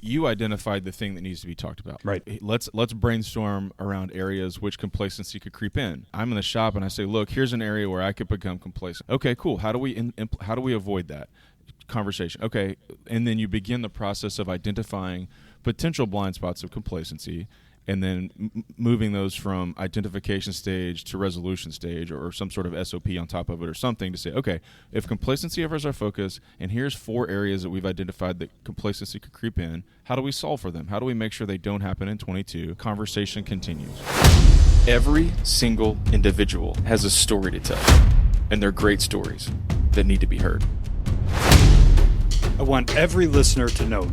you identified the thing that needs to be talked about. Right. Let's brainstorm around areas which complacency could creep in. I'm in the shop and I say, look, here's an area where I could become complacent. Okay, cool. How do we avoid that? Conversation. Okay, and then you begin the process of identifying potential blind spots of complacency, and then moving those from identification stage to resolution stage, or some sort of SOP on top of it or something to say, okay, if complacency ever is our focus, and here's 4 areas that we've identified that complacency could creep in, how do we solve for them? How do we make sure they don't happen in 22? Conversation continues. Every single individual has a story to tell, and they're great stories that need to be heard. I want every listener to know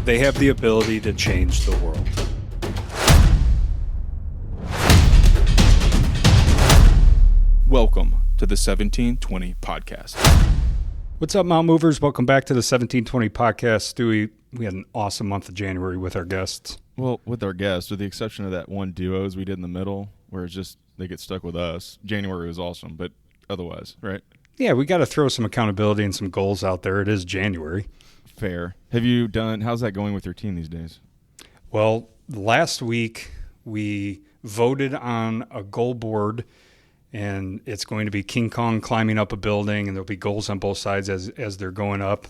they have the ability to change the world. Welcome to the 1720 Podcast. What's up, Mount Movers? Welcome back to the 1720 Podcast. Stewie, we had an awesome month of January with our guests. Well, with our guests, with the exception of that one duos we did in the middle, where it's just they get stuck with us, January was awesome, but otherwise, right? Yeah, we got to throw some accountability and some goals out there. It is January. Fair. How's that going with your team these days? Well, last week we voted on a goal board, and it's going to be King Kong climbing up a building, and there'll be goals on both sides as they're going up.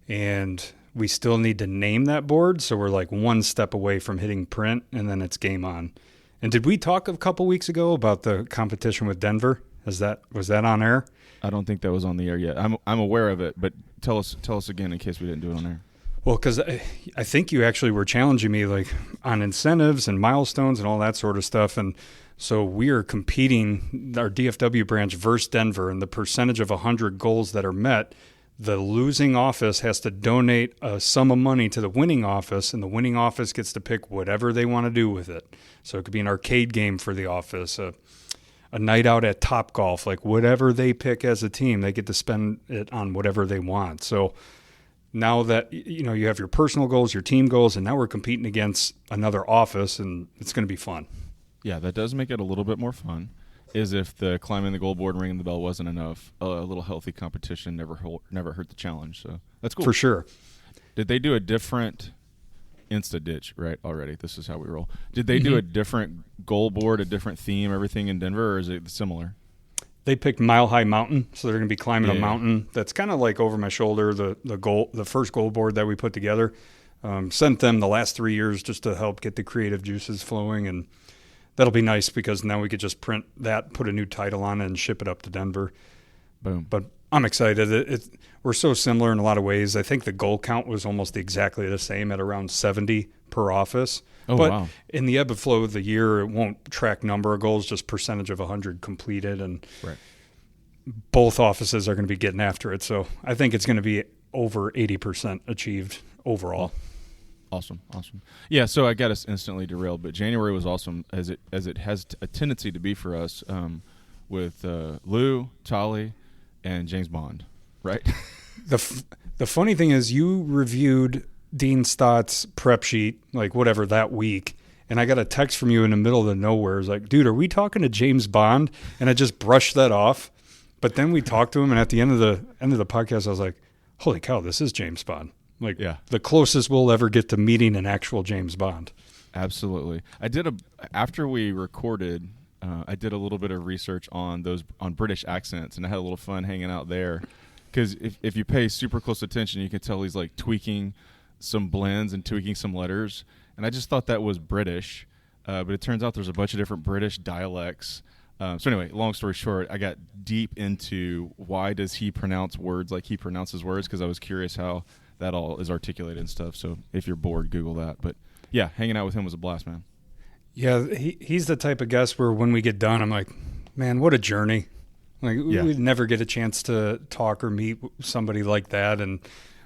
And we still need to name that board, so we're like one step away from hitting print, and then it's game on. And did we talk a couple weeks ago about the competition with Denver? Was that on air? I don't think that was on the air yet. I'm aware of it, but tell us again in case we didn't do it on air. Well, because I think you actually were challenging me like on incentives and milestones and all that sort of stuff. And so we are competing, our DFW branch versus Denver, and the percentage of 100 goals that are met, the losing office has to donate a sum of money to the winning office, and the winning office gets to pick whatever they want to do with it. So it could be an arcade game for the office, a night out at Topgolf, like whatever they pick as a team, they get to spend it on whatever they want. So now that you have your personal goals, your team goals, and now we're competing against another office, and it's going to be fun. Yeah, that does make it a little bit more fun. Is if the climbing the goal board and ringing the bell wasn't enough, a little healthy competition never hurt the challenge. So that's cool. For sure. Did they do a different Insta ditch, right? Already, this is how we roll. Did they do a different goal board, a different theme, everything in Denver, or is it similar? They picked Mile High Mountain, so they're going to be climbing a mountain that's kind of like over my shoulder. The first goal board that we put together, sent them the last 3 years just to help get the creative juices flowing, and that'll be nice because now we could just print that, put a new title on it, and ship it up to Denver. Boom. But I'm excited. We're so similar in a lot of ways. I think the goal count was almost exactly the same at around 70 per office. Oh, but wow. In the ebb and flow of the year, it won't track number of goals, just percentage of 100 completed. And right. Both offices are going to be getting after it. So I think it's going to be over 80% achieved overall. Awesome. Yeah, so I got us instantly derailed, but January was awesome as it has a tendency to be for us with Lou, Tolly, and James Bond, right? The funny thing is you reviewed Dean Stott's prep sheet, like whatever, that week, and I got a text from you in the middle of the nowhere. It's like, dude, are we talking to James Bond? And I just brushed that off. But then we talked to him, and at the end of the podcast, I was like, holy cow, this is James Bond. Like, yeah, the closest we'll ever get to meeting an actual James Bond. Absolutely. After we recorded, I did a little bit of research on British accents, and I had a little fun hanging out there. Because if you pay super close attention, you can tell he's like tweaking some blends and tweaking some letters. And I just thought that was British, but it turns out there's a bunch of different British dialects. So anyway, long story short, I got deep into why does he pronounce words like he pronounces words, because I was curious how that all is articulated and stuff. So if you're bored, Google that. But yeah, hanging out with him was a blast, man. Yeah, he's the type of guest where when we get done, I'm like, man, what a journey. Like, we'd never get a chance to talk or meet somebody like that. And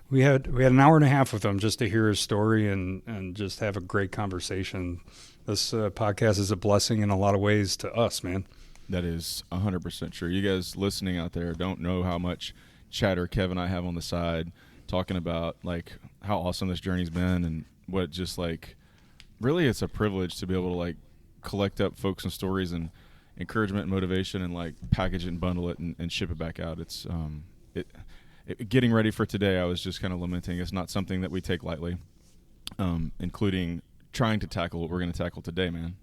we had an hour and a half with him just to hear his story and just have a great conversation. This podcast is a blessing in a lot of ways to us, man. That is 100% true. You guys listening out there don't know how much chatter Kev and I have on the side talking about like how awesome this journey's been, and what just like really it's a privilege to be able to like collect up folks and stories and encouragement and motivation and like package it and bundle it and ship it back out. It's getting ready for today, I was just kind of lamenting it's not something that we take lightly, including trying to tackle what we're going to tackle today, man.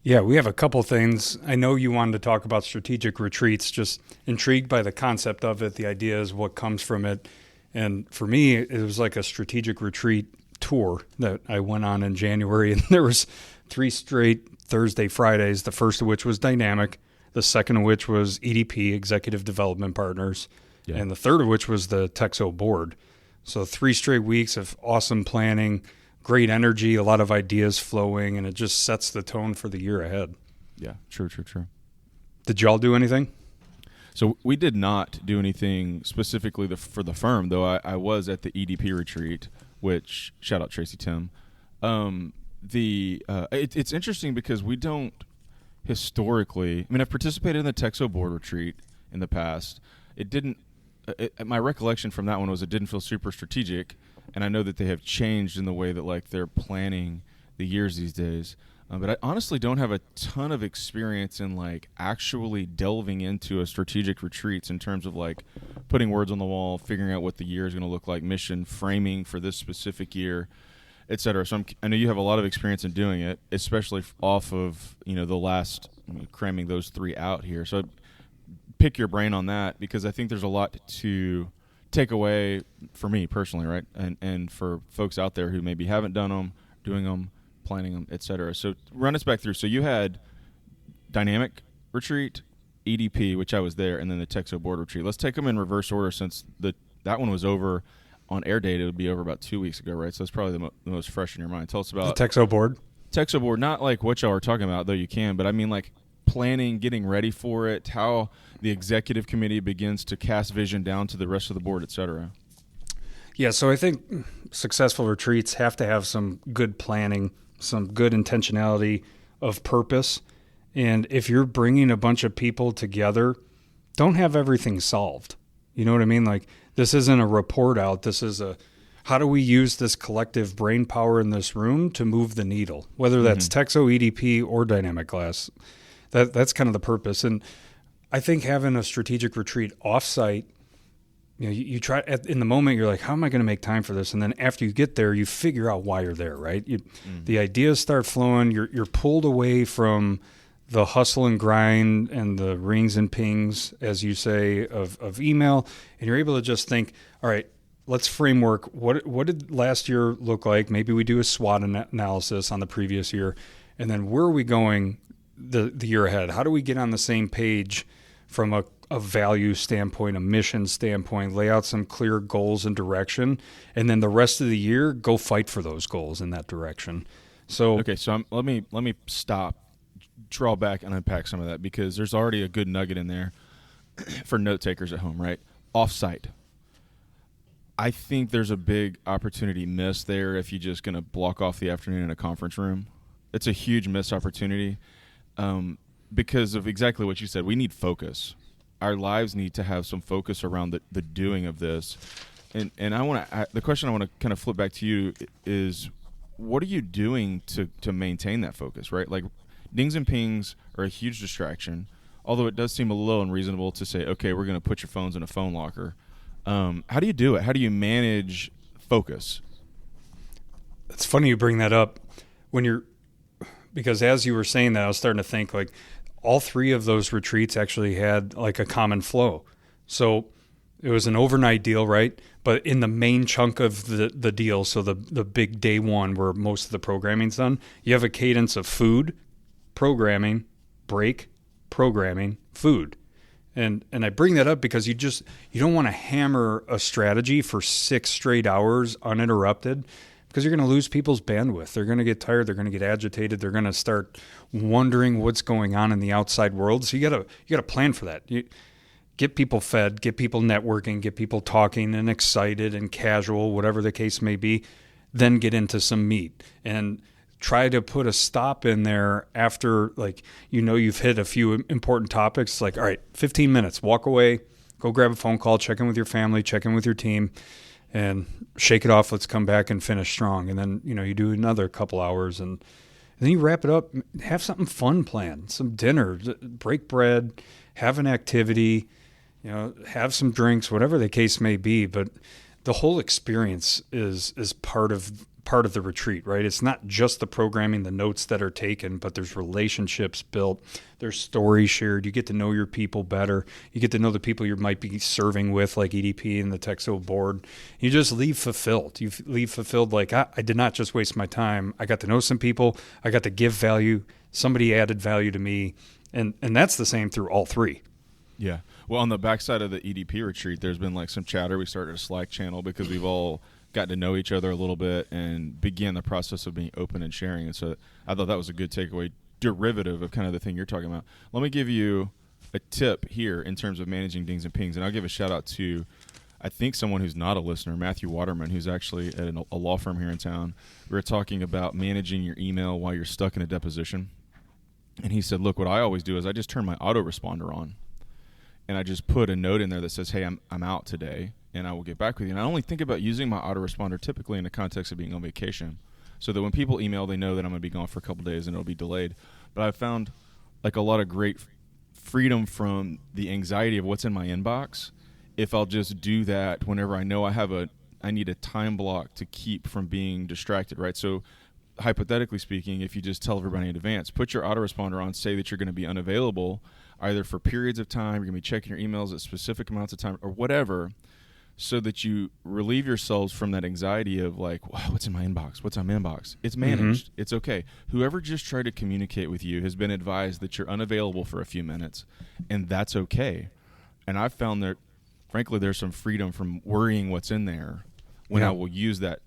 Yeah, we have a couple things. I know you wanted to talk about strategic retreats, just intrigued by the concept of it, the ideas, what comes from it. And for me, it was like a strategic retreat tour that I went on in January, and there was 3 straight Thursday, Fridays, the first of which was dynamic, the second of which was EDP, Executive Development Partners, and the third of which was the Texo board. So 3 straight weeks of awesome planning, great energy, a lot of ideas flowing, and it just sets the tone for the year ahead. Yeah, true. Did y'all do anything? So we did not do anything specifically for the firm, though I was at the EDP retreat, which, shout out Tracy Tim. It's interesting because we don't historically, I've participated in the Texo board retreat in the past. My recollection from that one was it didn't feel super strategic, and I know that they have changed in the way that like they're planning the years these days. But I honestly don't have a ton of experience in like actually delving into a strategic retreats in terms of like putting words on the wall, figuring out what the year is going to look like, mission framing for this specific year, et cetera. So I know you have a lot of experience in doing it, especially off of the last cramming those 3 out here. So pick your brain on that because I think there's a lot to take away for me personally, right? And for folks out there who maybe haven't done them, doing them, planning them, et cetera. So run us back through. So you had dynamic retreat, EDP, which I was there, and then the Texo board retreat. Let's take them in reverse order since that one was over on air date. It would be over about 2 weeks ago, right? So that's probably the most fresh in your mind. Tell us about the Texo board. Texo board, not like what y'all are talking about, though you can, but I mean like planning, getting ready for it, how the executive committee begins to cast vision down to the rest of the board, et cetera. Yeah, so I think successful retreats have to have some good planning, some good intentionality of purpose. And if you're bringing a bunch of people together, don't have everything solved. You know what I mean? Like, this isn't a report out. This is how do we use this collective brain power in this room to move the needle, whether that's Texo, EDP, or Dynamic Glass. That's kind of the purpose. And I think having a strategic retreat offsite, you try in the moment, you're like, how am I going to make time for this? And then after you get there, you figure out why you're there, right? The ideas start flowing. You're pulled away from the hustle and grind and the rings and pings, as you say, of email. And you're able to just think, all right, let's framework. What did last year look like? Maybe we do a SWOT analysis on the previous year. And then where are we going the year ahead? How do we get on the same page from a value standpoint, a mission standpoint, lay out some clear goals and direction, and then the rest of the year, go fight for those goals in that direction. So okay, so let me stop, draw back, and unpack some of that because there's already a good nugget in there for note takers at home, right? Offsite. I think there's a big opportunity missed there if you're just going to block off the afternoon in a conference room. It's a huge missed opportunity because of exactly what you said. We need focus. Our lives need to have some focus around the doing of this. And the question I want to kind of flip back to you is, what are you doing to maintain that focus, right? Like, dings and pings are a huge distraction, although it does seem a little unreasonable to say, okay, we're going to put your phones in a phone locker. How do you do it? How do you manage focus? It's funny you bring that up because as you were saying that, I was starting to think like all 3 of those retreats actually had like a common flow. So it was an overnight deal, right? But in the main chunk of the deal, so the big day one where most of the programming's done, you have a cadence of food, programming, break, programming, food. And I bring that up because you don't want to hammer a strategy for 6 straight hours uninterrupted because you're going to lose people's bandwidth. They're going to get tired. They're going to get agitated. They're going to start wondering what's going on in the outside world. So you got to plan for that. You get people fed, get people networking, get people talking and excited and casual, whatever the case may be, then get into some meat and try to put a stop in there after, like, you've hit a few important topics. Like, all right, 15 minutes, walk away, go grab a phone call, check in with your family, check in with your team, and shake it off. Let's come back and finish strong. And then, you do another couple hours and then you wrap it up, have something fun planned, some dinner, break bread, have an activity, have some drinks, whatever the case may be. But the whole experience is part of the retreat, right? It's not just the programming, the notes that are taken, but there's relationships built, there's stories shared. You get to know your people better. You get to know the people you might be serving with, like EDP and the Texo board. You just leave fulfilled. You leave fulfilled like, I did not just waste my time. I got to know some people. I got to give value. Somebody added value to me. And that's the same through all three. Yeah. Well, on the backside of the EDP retreat, there's been like some chatter. We started a Slack channel because we've all got to know each other a little bit and began the process of being open and sharing. And so I thought that was a good takeaway, derivative of kind of the thing you're talking about. Let me give you a tip here in terms of managing dings and pings. And I'll give a shout out to, I think, someone who's not a listener, Matthew Waterman, who's actually at a law firm here in town. We were talking about managing your email while you're stuck in a deposition. And he said, look, what I always do is I just turn my autoresponder on. And I just put a note in there that says, hey, I'm out today, and I will get back with you. And I only think about using my autoresponder typically in the context of being on vacation, so that when people email, they know that I'm going to be gone for a couple days and it'll be delayed. But I found like a lot of great freedom from the anxiety of what's in my inbox if I'll just do that whenever I know I need a time block to keep from being distracted, right? So hypothetically speaking, if you just tell everybody in advance, put your autoresponder on, say that you're going to be unavailable either for periods of time, you're going to be checking your emails at specific amounts of time or whatever, so that you relieve yourselves from that anxiety of like, wow, what's in my inbox? What's on my inbox? It's managed. Mm-hmm. It's okay. Whoever just tried to communicate with you has been advised that you're unavailable for a few minutes, and that's okay. And I've found that, frankly, there's some freedom from worrying what's in there when I will use that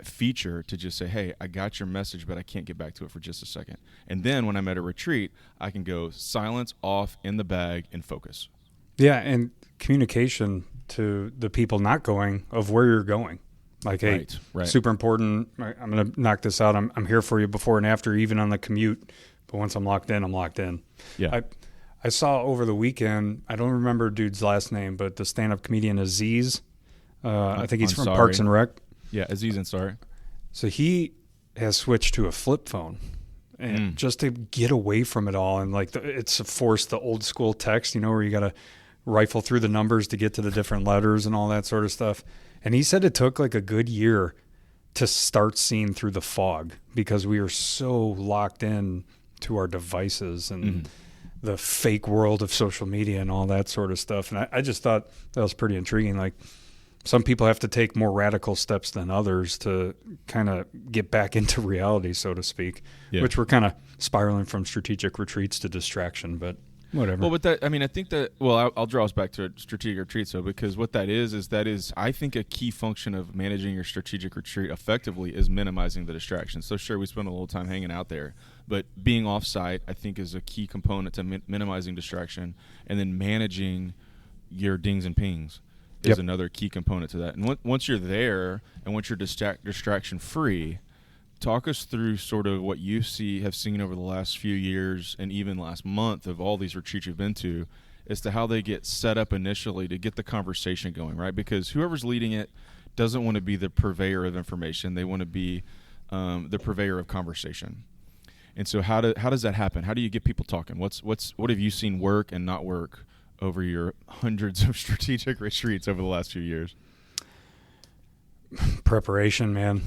feature to just say, hey, I got your message, but I can't get back to it for just a second. And then when I'm at a retreat, I can go silence, off, in the bag, and focus. Yeah, and communication to the people not going of where you're going. Like, hey, right. Super important. I'm going to knock this out. I'm here for you before and after, even on the commute. But once I'm locked in, I'm locked in. Yeah. I saw over the weekend, I don't remember dude's last name, but the stand-up comedian Aziz, I think he's from Parks and Rec. Yeah, Aziz Ansari. So he has switched to a flip phone, and just to get away from it all. And like it's forced the old school text, where you got to rifle through the numbers to get to the different letters and all that sort of stuff. And he said it took like a good year to start seeing through the fog because we are so locked in to our devices and the fake world of social media and all that sort of stuff. And I just thought that was pretty intriguing. Like, some people have to take more radical steps than others to kind of get back into reality, so to speak, which we're kind of spiraling from strategic retreats to distraction, but whatever. Well, but that, I mean, I think that, well, I'll draw us back to a strategic retreat, so because what that is, I think a key function of managing your strategic retreat effectively is minimizing the distractions. So sure, we spend a little time hanging out there, but being off-site, I think, is a key component to minimizing distraction, and then managing your dings and pings is another key component to that. And once you're there and once you're distraction free, talk us through sort of what you have seen over the last few years and even last month of all these retreats you've been to as to how they get set up initially to get the conversation going, right? Because whoever's leading it doesn't want to be the purveyor of information. They want to be the purveyor of conversation. And so how does that happen? How do you get people talking? What have you seen work and not work over your hundreds of strategic retreats over the last few years? Preparation, man.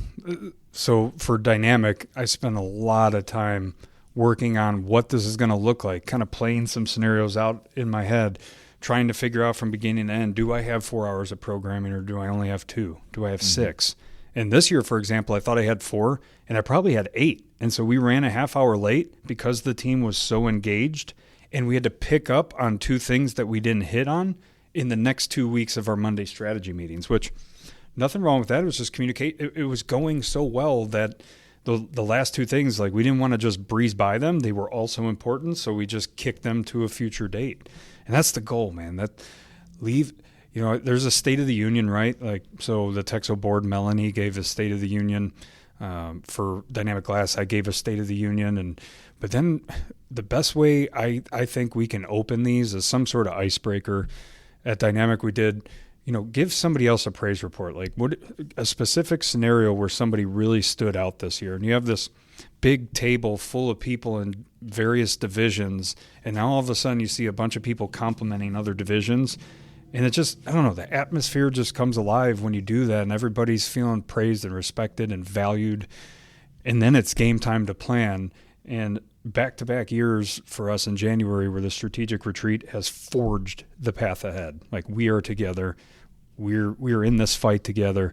So for Dynamic, I spent a lot of time working on what this is going to look like, kind of playing some scenarios out in my head, trying to figure out from beginning to end, do I have 4 hours of programming or do I only have 2? Do I have 6? And this year, for example, I thought I had 4 and I probably had 8. And so we ran a half hour late because the team was so engaged. And we had to pick up on 2 things that we didn't hit on in the next 2 weeks of our Monday strategy meetings, which nothing wrong with that. It was just communicate. It was going so well that the last 2 things, like, we didn't want to just breeze by them. They were also important, so we just kicked them to a future date. And that's the goal, man. There's a State of the Union, right? Like, so the Texo board, Melanie gave a State of the Union. For Dynamic Glass, I gave a State of the Union. But then the best way I think we can open these is some sort of icebreaker. At Dynamic, we did give somebody else a praise report. Like what a specific scenario where somebody really stood out this year. And you have this big table full of people in various divisions, and now all of a sudden you see a bunch of people complimenting other divisions. And it just, I don't know, the atmosphere just comes alive when you do that, and everybody's feeling praised and respected and valued. And then it's game time to plan. And back-to-back years for us in January where the strategic retreat has forged the path ahead. Like we are together. We're in this fight together.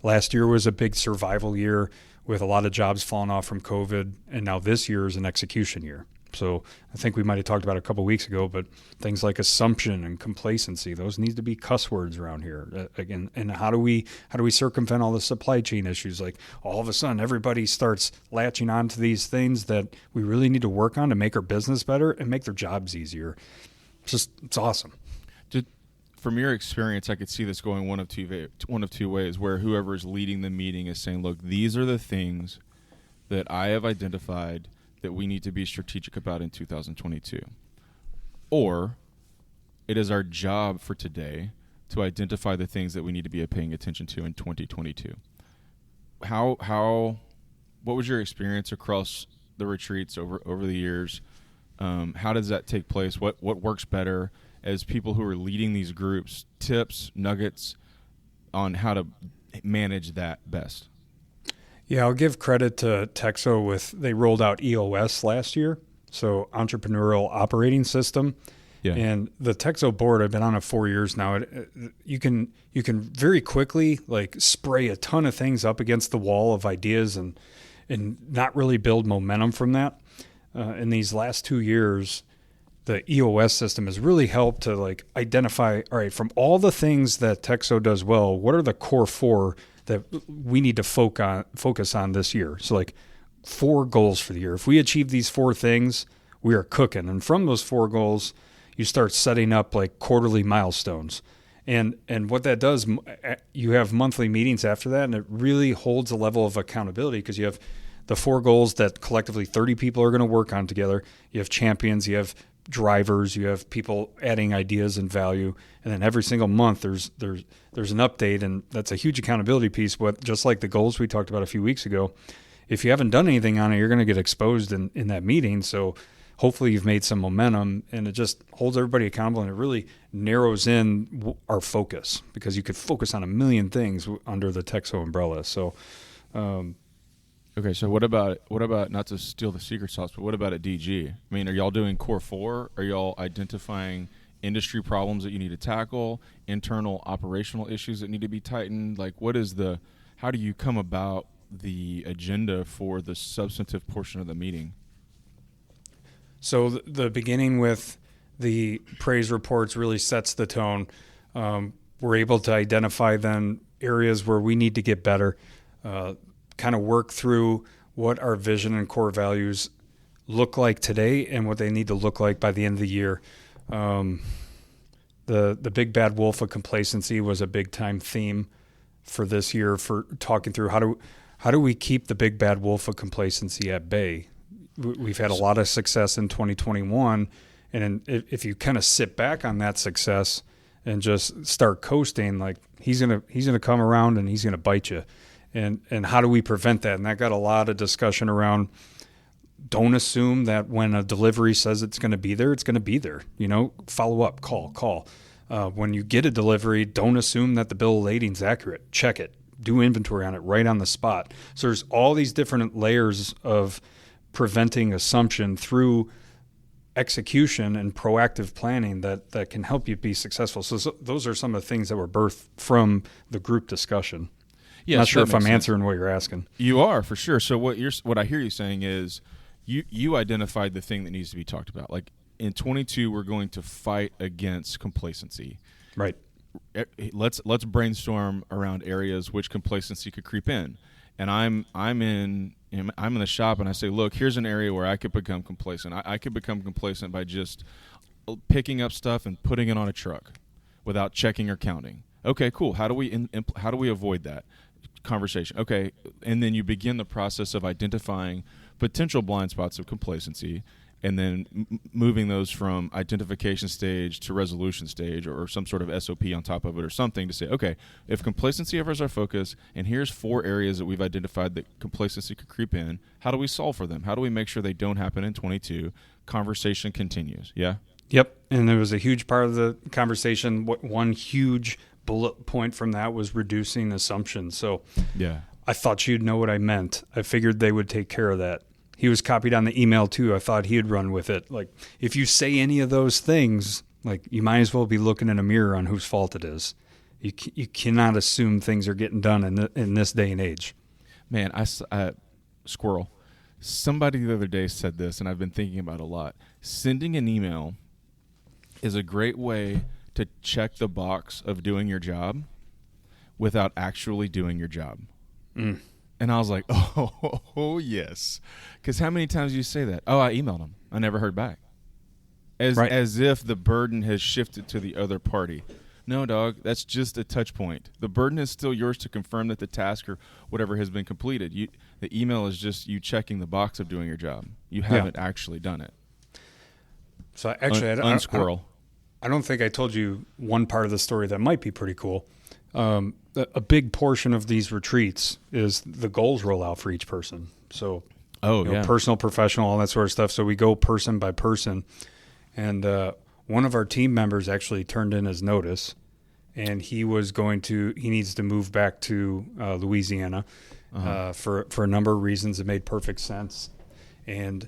Last year was a big survival year with a lot of jobs falling off from COVID, and now this year is an execution year. So I think we might have talked about it a couple of weeks ago, but things like assumption and complacency, those need to be cuss words around here. Again, and how do we circumvent all the supply chain issues? Like all of a sudden everybody starts latching on to these things that we really need to work on to make our business better and make their jobs easier. It's awesome. From your experience, I could see this going one of two ways, where whoever is leading the meeting is saying, look, these are the things that I have identified that we need to be strategic about in 2022. Or it is our job for today to identify the things that we need to be paying attention to in 2022. What was your experience across the retreats over the years? How does that take place? What works better? As people who are leading these groups, tips, nuggets on how to manage that best? Yeah, I'll give credit to Texo they rolled out EOS last year, so Entrepreneurial Operating System. Yeah. And the Texo board, I've been on it 4 years now. You can very quickly like spray a ton of things up against the wall of ideas and not really build momentum from that. In these last 2 years, the EOS system has really helped to like identify, all right, from all the things that Texo does well, what are the core 4 that we need to focus on this year? So like 4 goals for the year. If we achieve these 4 things, we are cooking. And from those 4 goals, you start setting up like quarterly milestones. And what that does, you have monthly meetings after that, and it really holds a level of accountability because you have the 4 goals that collectively 30 people are going to work on together. You have champions, you have drivers, you have people adding ideas and value, and then every single month there's an update, and that's a huge accountability piece. But just like the goals we talked about a few weeks ago, if you haven't done anything on it, you're going to get exposed in that meeting. So hopefully you've made some momentum, and it just holds everybody accountable, and it really narrows in our focus because you could focus on a million things under the Texo umbrella. So okay, so what about not to steal the secret sauce, but what about at DG? I mean, are y'all doing core 4? Are y'all identifying industry problems that you need to tackle, internal operational issues that need to be tightened? Like, how do you come about the agenda for the substantive portion of the meeting? So the beginning with the praise reports really sets the tone. We're able to identify then areas where we need to get better, kind of work through what our vision and core values look like today and what they need to look like by the end of the year. The big bad wolf of complacency was a big time theme for this year, for talking through how do we keep the big bad wolf of complacency at bay. We've had a lot of success in 2021, and if you kind of sit back on that success and just start coasting, like he's gonna come around and he's gonna bite you. And how do we prevent that? And that got a lot of discussion around, don't assume that when a delivery says it's going to be there, it's going to be there. Follow up, call. When you get a delivery, don't assume that the bill of lading is accurate. Check it. Do inventory on it right on the spot. So there's all these different layers of preventing assumption through execution and proactive planning that can help you be successful. So those are some of the things that were birthed from the group discussion. Yes, not sure if I'm answering what you're asking. You are, for sure. So what I hear you saying is you identified the thing that needs to be talked about. Like in 22, we're going to fight against complacency. Right. Let's brainstorm around areas which complacency could creep in. And I'm in the shop and I say, look, here's an area where I could become complacent. I could become complacent by just picking up stuff and putting it on a truck without checking or counting. Okay, cool. How do we avoid that? Conversation. Okay, and then you begin the process of identifying potential blind spots of complacency, and then moving those from identification stage to resolution stage, or some sort of SOP on top of it, or something to say, okay, if complacency ever is our focus, and here's 4 areas that we've identified that complacency could creep in, how do we solve for them? How do we make sure they don't happen in 22? Conversation continues. Yeah? Yep. And there was a huge part of the conversation. One huge bullet point from that was reducing assumptions. So yeah, I thought you'd know what I meant. I figured they would take care of that. He was copied on the email too. I thought he'd run with it. Like, if you say any of those things, like, you might as well be looking in a mirror on whose fault it is. You cannot assume things are getting done in this day and age. Man, I squirrel. Somebody the other day said this, and I've been thinking about it a lot. Sending an email is a great way to check the box of doing your job without actually doing your job. And I was like, oh yes. Because how many times do you say that? Oh, I emailed him. I never heard back. As if the burden has shifted to the other party. No, dog, that's just a touch point. The burden is still yours to confirm that the task or whatever has been completed. The email is just you checking the box of doing your job. You haven't actually done it. So actually, unsquirrel. I don't think I told you one part of the story that might be pretty cool. A big portion of these retreats is the goals roll out for each person. So, personal, professional, all that sort of stuff. So we go person by person. And one of our team members actually turned in his notice, and he needs to move back to Louisiana for a number of reasons. It made perfect sense. And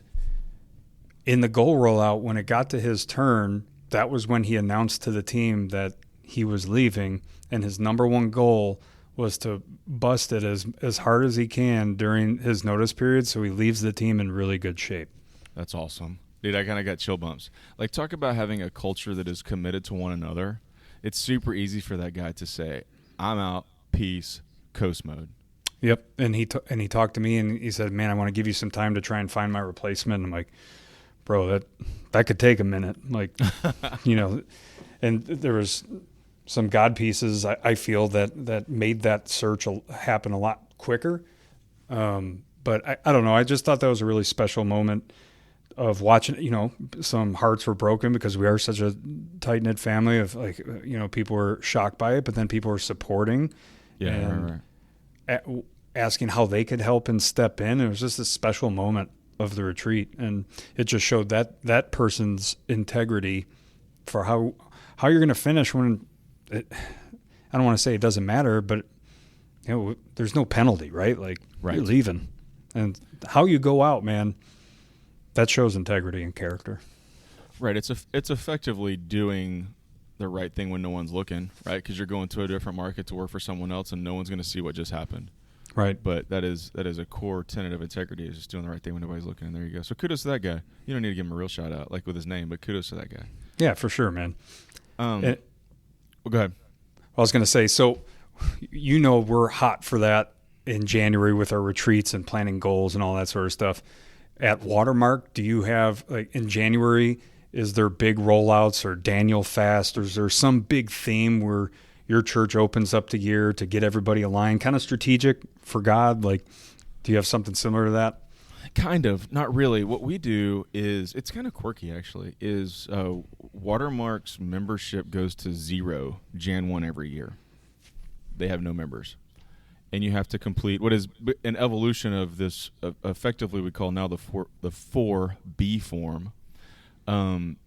in the goal rollout, when it got to his turn, that was when he announced to the team that he was leaving, and his number one goal was to bust it as hard as he can during his notice period, so he leaves the team in really good shape. That's awesome. Dude, I kind of got chill bumps. Like, talk about having a culture that is committed to one another. It's super easy for that guy to say, I'm out, peace, coast mode. Yep, and he talked to me, and he said, man, I want to give you some time to try and find my replacement. And I'm like, bro, that could take a minute. Like, and there was some God pieces I feel that made that search happen a lot quicker. But I don't know. I just thought that was a really special moment of watching. Some hearts were broken because we are such a tight knit family of, like, people were shocked by it, but then people were supporting. Yeah. And asking how they could help and step in. It was just a special moment of the retreat, and it just showed that person's integrity for how you're going to finish when I don't want to say it doesn't matter, but there's no penalty, right? Like, you're leaving, and how you go out, man, that shows integrity and character. Right. It's effectively doing the right thing when no one's looking, right? Because you're going to a different market to work for someone else, and no one's going to see what just happened. Right. But that is a core tenet of integrity, is just doing the right thing when nobody's looking, and there you go. So kudos to that guy. You don't need to give him a real shout out, like with his name, but kudos to that guy. Yeah, for sure, man. Well, go ahead. I was going to say, so we're hot for that in January with our retreats and planning goals and all that sort of stuff. At Watermark, do you have, like, in January, is there big rollouts or Daniel fast, or is there some big theme where your church opens up the year to get everybody aligned, kind of strategic for God? Like, do you have something similar to that? Kind of, not really. What we do is, it's kind of quirky actually, is Watermark's membership goes to 0 Jan 1 every year. They have no members. And you have to complete what is an evolution of this, effectively we call now the 4B form,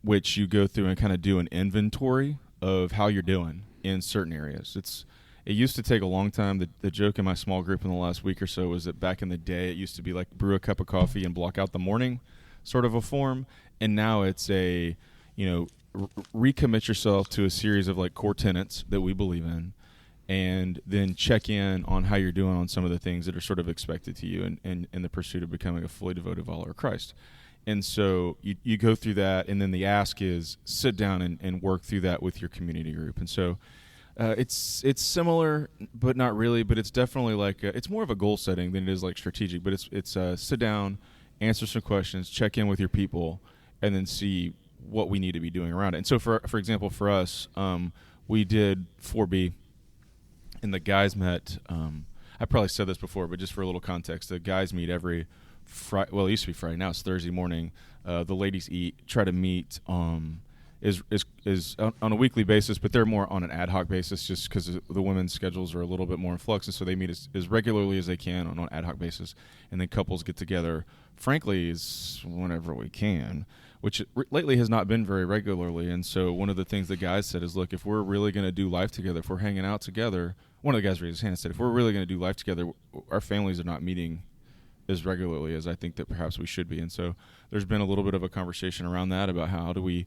which you go through and kind of do an inventory of how you're doing in certain areas. It used to take a long time. The joke in my small group in the last week or so was that back in the day, it used to be like brew a cup of coffee and block out the morning sort of a form. And now it's recommit yourself to a series of, like, core tenets that we believe in, and then check in on how you're doing on some of the things that are sort of expected to you in the pursuit of becoming a fully devoted follower of Christ. And so you go through that, and then the ask is sit down and work through that with your community group. And so it's similar, but not really. But it's definitely like it's more of a goal setting than it is like strategic. But it's sit down, answer some questions, check in with your people, and then see what we need to be doing around it. And so for example, for us, we did 4B, and the guys met. I probably said this before, but just for a little context, the guys meet every Well, it used to be Friday. Now it's Thursday morning. The ladies try to meet is on a weekly basis, but they're more on an ad hoc basis just because the women's schedules are a little bit more in flux, and so they meet as regularly as they can on an ad hoc basis, and then couples get together, frankly, is whenever we can, which lately has not been very regularly. And so one of the things the guys said is, look, if we're really going to do life together, if we're hanging out together, one of the guys raised his hand and said, if we're really going to do life together, our families are not meeting as regularly as I think that perhaps we should be. And so there's been a little bit of a conversation around that about how do we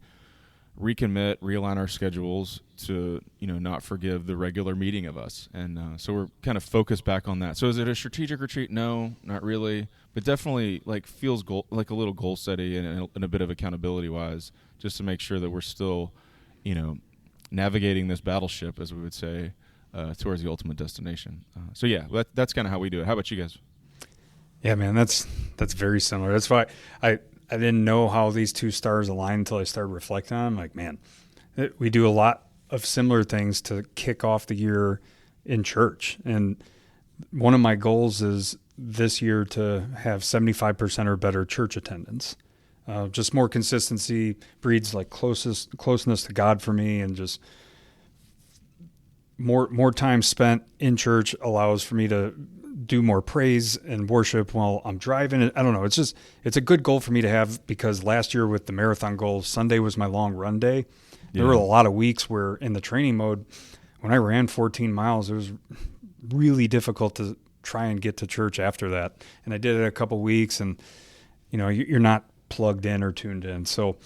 recommit, realign our schedules to, not forgive the regular meeting of us. And so we're kind of focused back on that. So is it a strategic retreat? No, not really, but definitely feels like a little goal setting and a bit of accountability wise, just to make sure that we're still, navigating this battleship, as we would say, towards the ultimate destination. So yeah, that's kind of how we do it. How about you guys? Yeah, man, that's very similar. That's why I didn't know how these two stars align until I started reflecting on them. Like, man, we do a lot of similar things to kick off the year in church. And one of my goals is this year to have 75% or better church attendance. Just more consistency breeds closeness to God for me, and just more time spent in church allows for me to do more praise and worship while I'm driving. I don't know. It's a good goal for me to have, because last year with the marathon goal, Sunday was my long run day. There were a lot of weeks where in the training mode, when I ran 14 miles, it was really difficult to try and get to church after that. And I did it a couple weeks, and you're not plugged in or tuned in. So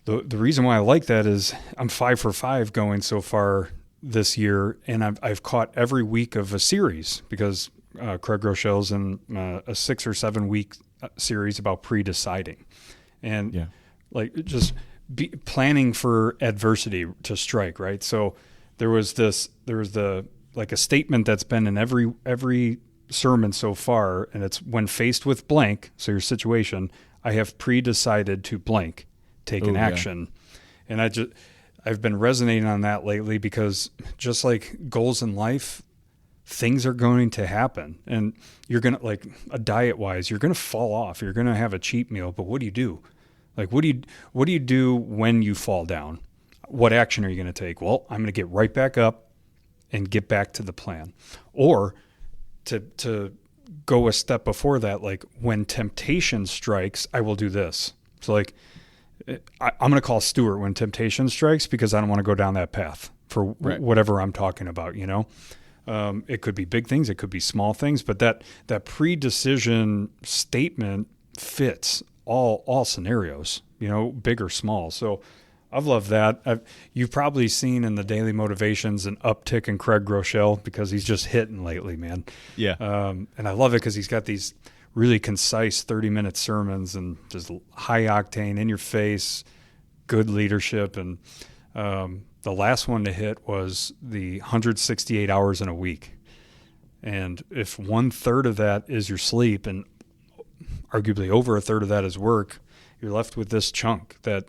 the reason why I like that is I'm 5 for 5 going so far this year, and I've caught every week of a series, because Craig Rochelle's in a 6 or 7 week series about pre-deciding, and just planning for adversity to strike, right? So there was a statement that's been in every sermon so far, and it's, when faced with blank, so your situation, I have pre-decided to blank, take an action. And I've been resonating on that lately, because just like goals in life, things are going to happen, and you're going to, a diet wise, you're going to fall off. You're going to have a cheat meal, but what do you do? What do you do when you fall down? What action are you going to take? Well, I'm going to get right back up and get back to the plan. Or to go a step before that, when temptation strikes, I will do this. So I'm going to call Stewart when temptation strikes, because I don't want to go down that path for whatever I'm talking about, It could be big things, it could be small things, but that pre-decision statement fits all scenarios, big or small. So I've loved that. You've probably seen in the daily motivations an uptick in Craig Rochelle, because he's just hitting lately, man. Yeah. And I love it because he's got these really concise 30-minute sermons, and just high octane, in your face, good leadership. And the last one to hit was the 168 hours in a week. And if 1/3 of that is your sleep, and arguably over 1/3 of that is work, you're left with this chunk that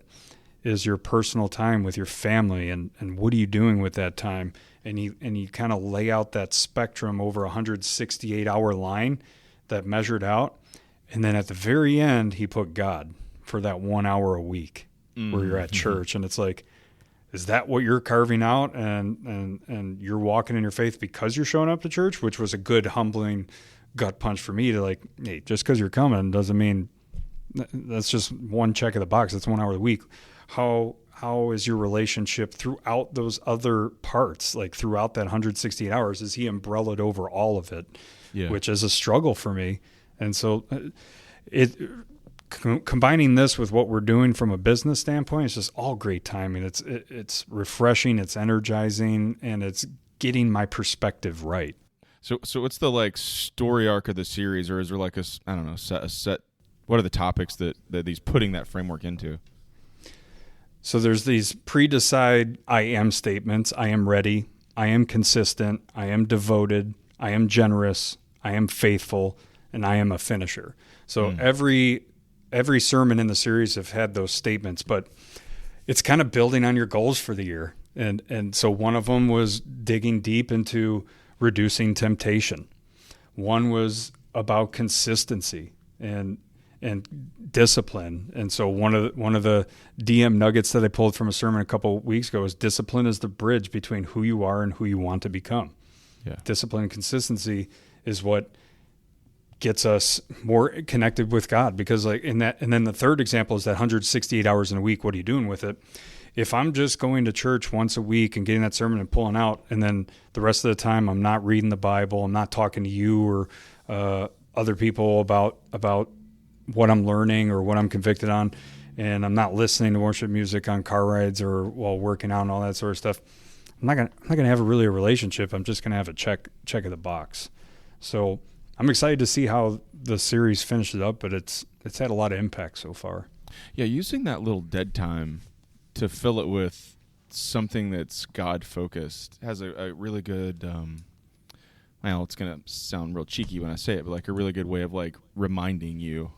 is your personal time with your family. And what are you doing with that time? And you kind of lay out that spectrum over a 168-hour line that measured out. And then at the very end, he put God for that 1 hour a week where you're at church. And it's like, is that what you're carving out? And you're walking in your faith because you're showing up to church, which was a good, humbling gut punch for me to hey, just because you're coming doesn't mean that's just one check of the box. That's 1 hour a week. How is your relationship throughout those other parts, throughout that 168 hours? Is he umbrellaed over all of it? Yeah. Which is a struggle for me. And so combining this with what we're doing from a business standpoint, it's just all great timing. It's refreshing, it's energizing, and it's getting my perspective right. So what's the story arc of the series, or is there a set? What are the topics that he's putting that framework into? So there's these pre-decide I am statements. I am ready. I am consistent. I am devoted. I am generous. I am faithful, and I am a finisher. So every sermon in the series have had those statements, but it's kind of building on your goals for the year. And so one of them was digging deep into reducing temptation. One was about consistency. and discipline. And so one of the DM nuggets that I pulled from a sermon a couple of weeks ago is discipline is the bridge between who you are and who you want to become. Yeah. Discipline and consistency is what gets us more connected with God, because like in that, and then the third example is that 168 hours in a week. What are you doing with it? If I'm just going to church once a week and getting that sermon and pulling out, and then the rest of the time I'm not reading the Bible, I'm not talking to you or other people about what I'm learning or what I'm convicted on, and I'm not listening to worship music on car rides or while working out and all that sort of stuff, I'm not gonna have a relationship. I'm just gonna have a check of the box. So I'm excited to see how the series finishes up, but it's had a lot of impact so far. Yeah, using that little dead time to fill it with something that's God-focused has a really good, well, it's going to sound real cheeky when I say it, but like a really good way of like reminding you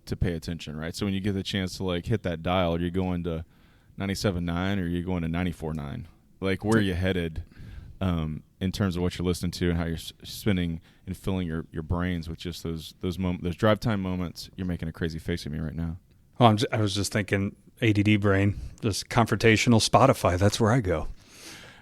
to pay attention, right? So when you get the chance to like hit that dial, are you going to 97.9 or are you going to 94.9? Like where are you headed in terms of what you're listening to and how you're spending and filling your brains with just those drive time moments? You're making a crazy face at me right now. Oh, I was just thinking ADD brain, just confrontational Spotify. That's where I go.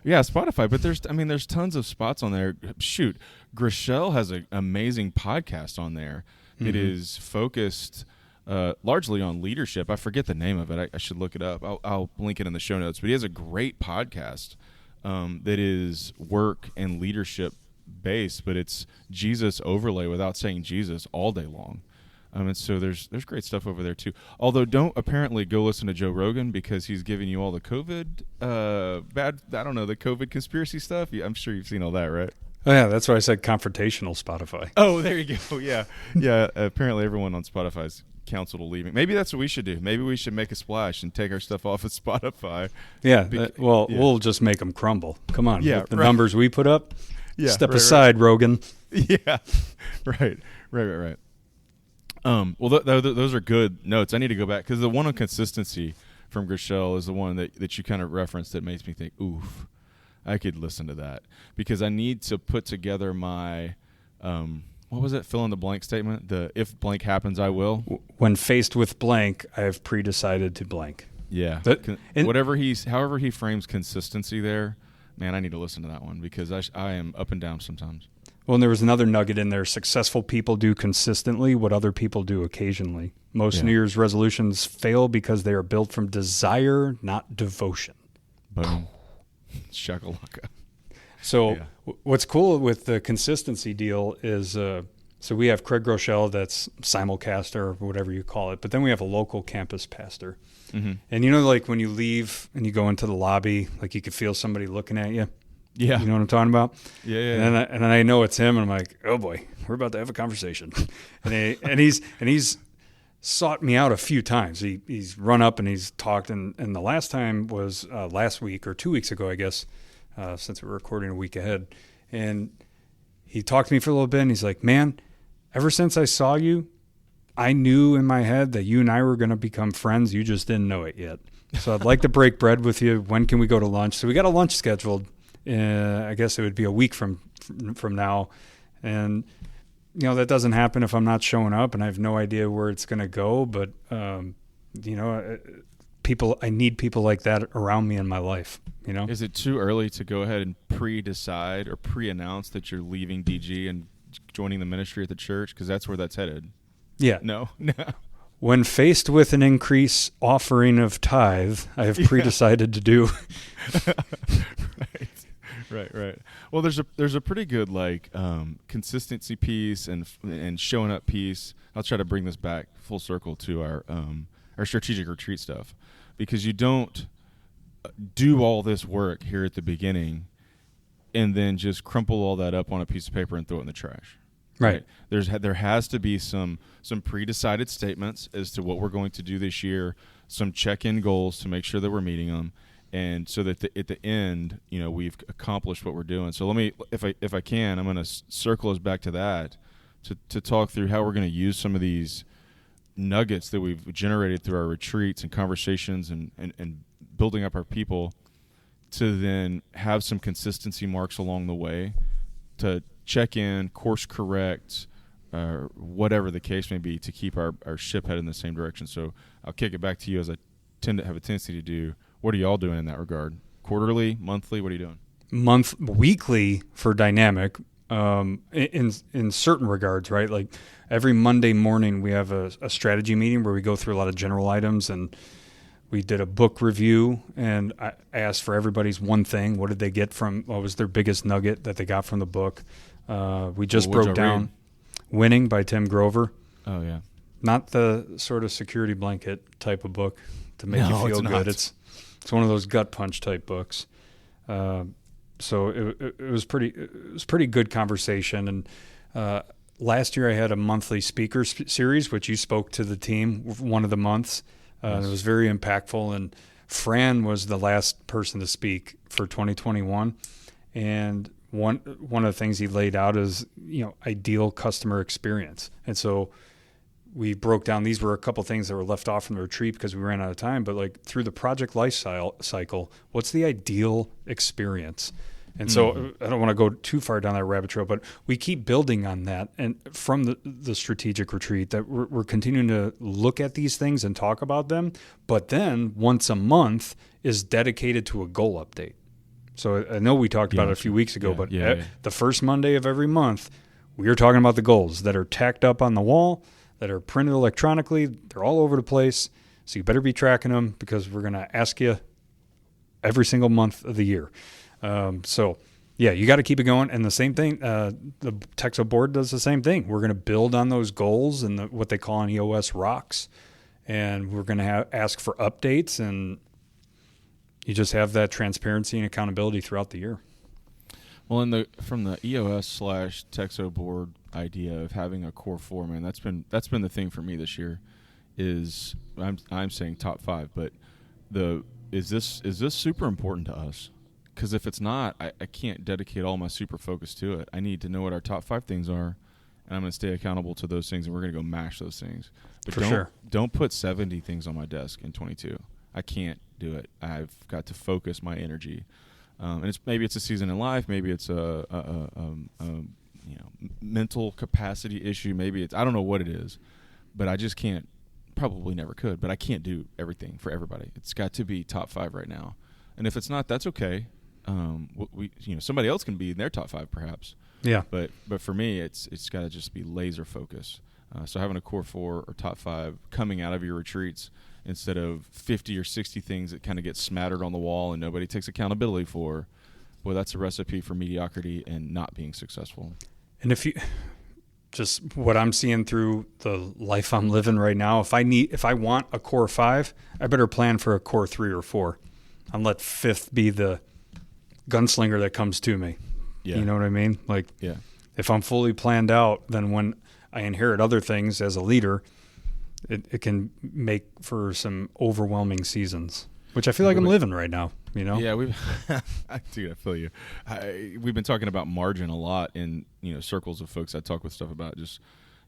Yeah, Spotify. But there's tons of spots on there. Shoot, Grishel has an amazing podcast on there. Mm-hmm. It is focused largely on leadership. I forget the name of it. I should look it up. I'll link it in the show notes. But he has a great podcast that is work and leadership based, but it's Jesus overlay without saying Jesus all day long. And so there's great stuff over there too. Although don't apparently go listen to Joe Rogan because he's giving you all the COVID the COVID conspiracy stuff. I'm sure you've seen all that, right? Oh yeah, that's why I said confrontational Spotify. Oh, there you go. Yeah. Yeah. Apparently everyone on Spotify's counseled to leaving. Maybe that's what we should do. Maybe we should make a splash and take our stuff off of Spotify. Yeah. We'll just make them crumble. Come on. Yeah. With the numbers we put up. Yeah. Step aside, Rogan. Yeah. Right. Well, those are good notes. I need to go back because the one on consistency from Grishel is the one that you kind of referenced that makes me think, oof, I could listen to that because I need to put together my, what was it? Fill in the blank statement. The if blank happens, I will. When faced with blank, I have pre-decided to blank. Yeah. However he frames consistency there, man, I need to listen to that one because I am up and down sometimes. Well, and there was another nugget in there. Successful people do consistently what other people do occasionally. Most New Year's resolutions fail because they are built from desire, not devotion. Boom. Shakalaka. So what's cool with the consistency deal is, so we have Craig Groeschel that's simulcaster or whatever you call it, but then we have a local campus pastor. Mm-hmm. And you know, like when you leave and you go into the lobby, like you could feel somebody looking at you. Yeah. You know what I'm talking about? Yeah. And then I know it's him, and I'm like, oh boy, we're about to have a conversation. and he's sought me out a few times. He's run up and he's talked, and the last time was last week or 2 weeks ago, I guess, since we're recording a week ahead. And he talked to me for a little bit, and he's like, man, ever since I saw you, I knew in my head that you and I were going to become friends. You just didn't know it yet. So I'd like to break bread with you. When can we go to lunch? So we got a lunch scheduled. I guess it would be a week from now. And, you know, that doesn't happen if I'm not showing up and I have no idea where it's going to go. But, you know, I need people like that around me in my life, you know? Is it too early to go ahead and pre-decide or pre-announce that you're leaving DG and joining the ministry at the church? Because that's where that's headed. Yeah. No. When faced with an increase offering of tithe, I have pre-decided to do. Right. Well, there's a pretty good like consistency piece and showing up piece. I'll try to bring this back full circle to our strategic retreat stuff, because you don't do all this work here at the beginning and then just crumple all that up on a piece of paper and throw it in the trash. Right. There has to be some pre-decided statements as to what we're going to do this year, some check-in goals to make sure that we're meeting them. And so that at the end, you know, we've accomplished what we're doing. So let me, if I can, I'm going to circle us back to that to talk through how we're going to use some of these nuggets that we've generated through our retreats and conversations and building up our people to then have some consistency marks along the way to check in, course correct, whatever the case may be, to keep our ship headed in the same direction. So I'll kick it back to you, as I tend to have a tendency to do. What are y'all doing in that regard? Quarterly, monthly? What are you doing? Weekly for Dynamic. In certain regards, right? Like every Monday morning, we have a strategy meeting where we go through a lot of general items, and we did a book review, and I asked for everybody's one thing. What did they get what was their biggest nugget that they got from the book? We just broke down Winning by Tim Grover. Oh, yeah. Not the sort of security blanket type of book to make you feel good. It's one of those gut punch type books. So it was pretty good conversation. And last year I had a monthly speaker series, which you spoke to the team one of the months. Yes. It was very impactful. And Fran was the last person to speak for 2021. And one of the things he laid out is, ideal customer experience. And so we broke down, these were a couple things that were left off from the retreat because we ran out of time, but like through the project life cycle, what's the ideal experience? And so I don't want to go too far down that rabbit trail, but we keep building on that. And from the strategic retreat, that we're continuing to look at these things and talk about them. But then once a month is dedicated to a goal update. So I know we talked about it a few weeks ago, but the first Monday of every month, we are talking about the goals that are tacked up on the wall, that are printed electronically. They're all over the place. So you better be tracking them, because we're going to ask you every single month of the year. You got to keep it going. And the same thing, the Texo board does the same thing. We're going to build on those goals and what they call on EOS rocks. And we're going to ask for updates, and you just have that transparency and accountability throughout the year. Well, from the EOS/Texo board idea of having a core 4, man, that's been the thing for me this year. Is I'm saying top 5, but is this super important to us? Because if it's not, I can't dedicate all my super focus to it. I need to know what our top 5 things are, and I'm going to stay accountable to those things, and we're going to go mash those things. But don't put 70 things on my desk in 22. I can't do it. I've got to focus my energy. And maybe it's a season in life. Maybe it's a mental capacity issue. Maybe it's, I don't know what it is, but I just can't. Probably never could, but I can't do everything for everybody. It's got to be top 5 right now. And if it's not, that's okay. Somebody else can be in their top 5 perhaps. Yeah. But for me, it's got to just be laser focus. So having a core 4 or top 5 coming out of your retreats, instead of 50 or 60 things that kind of get smattered on the wall and nobody takes accountability for, well, that's a recipe for mediocrity and not being successful. And just what I'm seeing through the life I'm living right now, if I want a core 5, I better plan for a core 3 or 4, and let 5th be the gunslinger that comes to me. Yeah. You know what I mean? Like, yeah. If I'm fully planned out, then when I inherit other things as a leader, it can make for some overwhelming seasons, which I feel like I'm living right now, Yeah, dude, I feel you. We've been talking about margin a lot in, circles of folks I talk with stuff about. Just,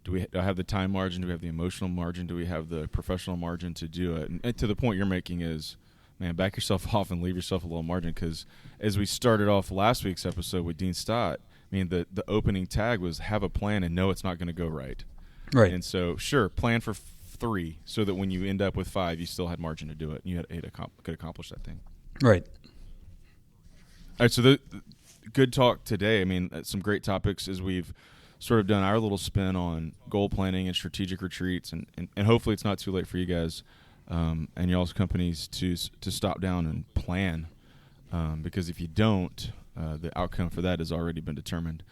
do I have the time margin? Do we have the emotional margin? Do we have the professional margin to do it? And to the point you're making is, man, back yourself off and leave yourself a little margin, because as we started off last week's episode with Dean Stott, the opening tag was have a plan and know it's not going to go right. Right. And so, sure, plan for 3 so that when you end up with 5, you still had margin to do it. And you could accomplish that thing. Right. All right, so the good talk today. Some great topics as we've sort of done our little spin on goal planning and strategic retreats, and hopefully it's not too late for you guys and y'all's companies to stop down and plan, because if you don't, the outcome for that has already been determined.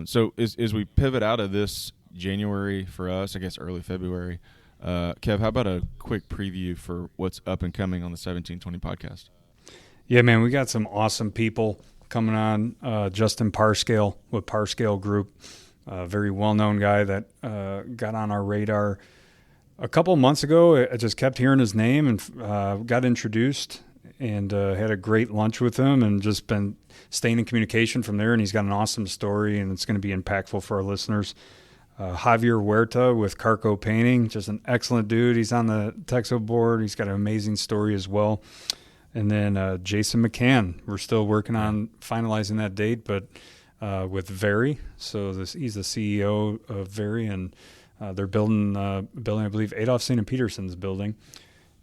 So as we pivot out of this January for us, I guess early February, Kev, how about a quick preview for what's up and coming on the 1720 podcast? Yeah, man, we got some awesome people coming on. Justin Parscale with Parscale Group, a very well-known guy that got on our radar a couple of months ago. I just kept hearing his name and got introduced and had a great lunch with him, and just been staying in communication from there. And he's got an awesome story, and it's going to be impactful for our listeners. Javier Huerta with Carco Painting, just an excellent dude. He's on the Texo board. He's got an amazing story as well. And then Jason McCann, we're still working on finalizing that date, but with Very. So he's the CEO of Very, and they're building a building, I believe, Adolph St. Peterson's building.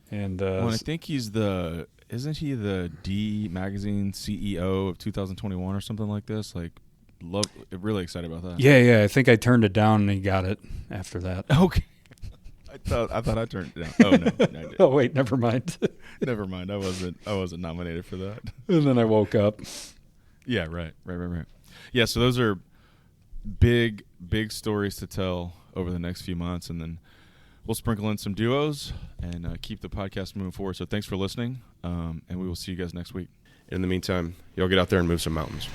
And I think isn't he the D Magazine CEO of 2021 or something like this? Like, really excited about that. Yeah. I think I turned it down and he got it after that. Okay. I thought I turned it down. Oh no, I didn't. Oh wait, never mind. Never mind. I wasn't nominated for that. And then I woke up. Yeah, right. Yeah, so those are big stories to tell over the next few months, and then we'll sprinkle in some duos and keep the podcast moving forward. So thanks for listening, and we will see you guys next week. In the meantime, y'all get out there and move some mountains.